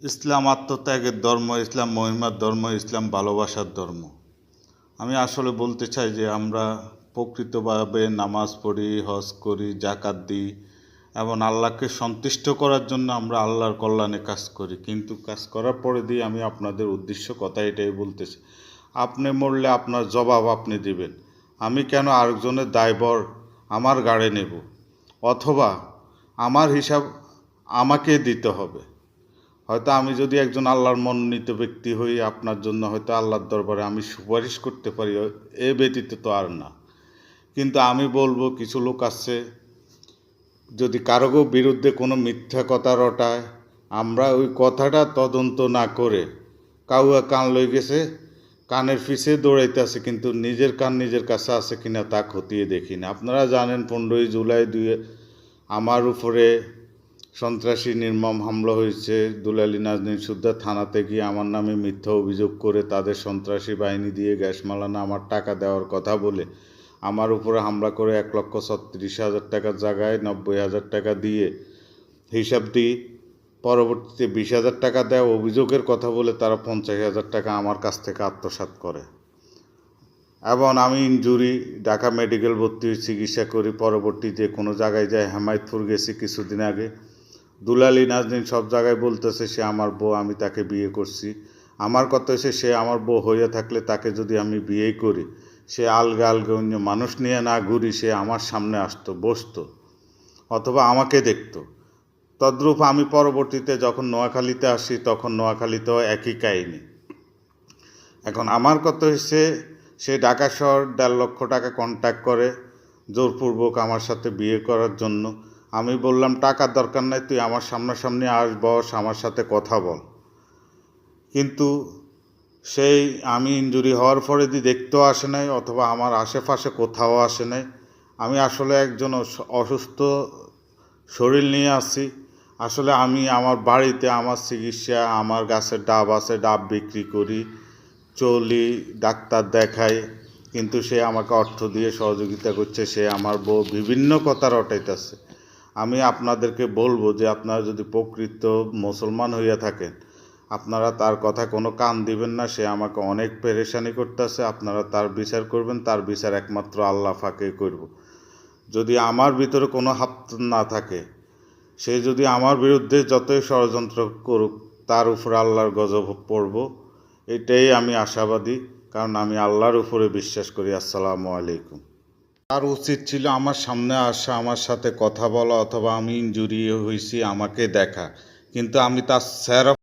ইসলাম আত্মত্যাগের ধর্ম, ইসলাম মহিমার ধর্ম, ইসলাম ভালোবাসার ধর্ম। আমি আসলে বলতে চাই যে আমরা প্রকৃতভাবে নামাজ পড়ি, হজ করি, জাকাত দিই এবং আল্লাহকে সন্তুষ্ট করার জন্য আমরা আল্লাহর কল্যাণে কাজ করি। কিন্তু কাজ করার পরে দিয়ে আমি আপনাদের উদ্দেশ্য কথা এটাই বলতেছি, আপনি মরলে আপনার জবাব আপনি দিবেন। আমি কেন আরেকজনের দায়ভার আমার ঘাড়ে নেব? অথবা আমার হিসাব আমাকে দিতে হবে। হয়তো আমি যদি একজন আল্লাহর মনোনীত ব্যক্তি হই, আপনার জন্য হয়তো আল্লাহর দরবারে আমি সুপারিশ করতে পারি, এ ব্যতীত তো আর না। কিন্তু আমি বলবো, কিছু লোক আছে যদি কারো বিরুদ্ধে কোনো মিথ্যা কথা রটায়, আমরা ওই কথাটা তদন্ত না করে কাউয়া কান লই গেছে, কানের পিছে দৌড়াইতেছে, কিন্তু নিজের কান নিজের কাছে আছে কিনা তা খতিয়ে দেখি না। আপনারা জানেন 15ই জুলাই আমার উপরে সন্ত্রাসী নির্মম হামলা হয়েছে। দুলালী নাজনীন সুদ্দা থানাতে গিয়ে আমার নামে মিথ্যা অভিযোগ করে তাদের সন্ত্রাসী বাহিনী দিয়ে গ্যাস মালানা আমার টাকা দেওয়ার কথা বলে আমার উপরে হামলা করে 1,36,000 টাকার জায়গায় 90,000 টাকা দিয়ে হিসাব দিই। পরবর্তীতে 20,000 টাকা দেওয়া অভিযোগের কথা বলে তারা 50,000 টাকা আমার কাছ থেকে আত্মসাৎ করে। এবং আমি ইনজুরি ঢাকা মেডিকেল ভর্তি চিকিৎসা করি। পরবর্তীতে কোনো জায়গায় যাই, হেমায়তপুর গেছি কিছুদিন আগে। দুলালী নাজনীন সব জায়গায় বলতেছে সে আমার বউ, আমি তাকে বিয়ে করছি। আমার কথা হচ্ছে, সে আমার বউ হয়ে থাকলে তাকে যদি আমি বিয়ে করি, সে আলগা আলগা অন্য মানুষ নিয়ে না ঘুরি, সে আমার সামনে আসতো, বসতো, অথবা আমাকে দেখতো। তদ্রূপ আমি পরবর্তীতে যখন নোয়াখালীতে আসি, তখন নোয়াখালীতেও একই কাহিনী। এখন আমার কথা হচ্ছে, সে ঢাকা শহর 1.5 লক্ষ টাকা কন্ট্যাক্ট করে জোরপূর্বক আমার সাথে বিয়ে করার জন্য। আমি বললাম, টাকার দরকার নাই, তুই আমার সামনাসামনি আস, বস, আমার সাথে কথা বল। কিন্তু সেই আমি ইনজুরি হওয়ার পরে দেখতেও আসে নাই, অথবা আমার আশেপাশে কোথাও আসে নাই। আমি আসলে একজন অসুস্থ শরীর নিয়ে আসছি। আসলে আমি আমার বাড়িতে আমার চিকিৎসা, আমার গাছের ডাব আছে, ডাব বিক্রি করি, চলি, ডাক্তার দেখাই, কিন্তু সে আমাকে অর্থ দিয়ে সহযোগিতা করছে, সে আমার বউ বিভিন্ন কথা রটাইতেছে। আমি আপনাদেরকে বলবো যে আপনারা যদি প্রকৃত মুসলমান হইয়া থাকেন, আপনারা তার কথা কোনো কান দিবেন না। সে আমাকে অনেক পেরেশানি করতেছে, আপনারা তার বিচার করবেন। তার বিচার একমাত্র আল্লাহ ফাঁকে করব। যদি আমার ভিতরে কোনো হাত না থাকে, সে যদি আমার বিরুদ্ধে যতই ষড়যন্ত্র করুক, তার উপর আল্লাহর গজব পড়ব, এটাই আমি আশাবাদী। কারণ আমি আল্লাহর উপরে বিশ্বাস করি। আসসালামু আলাইকুম। তার উচিত ছিল আমার সামনে আসা, আমার সাথে কথা বলা, অথবা আমি ইনজুরি হয়েছি আমাকে দেখা। কিন্তু আমি তার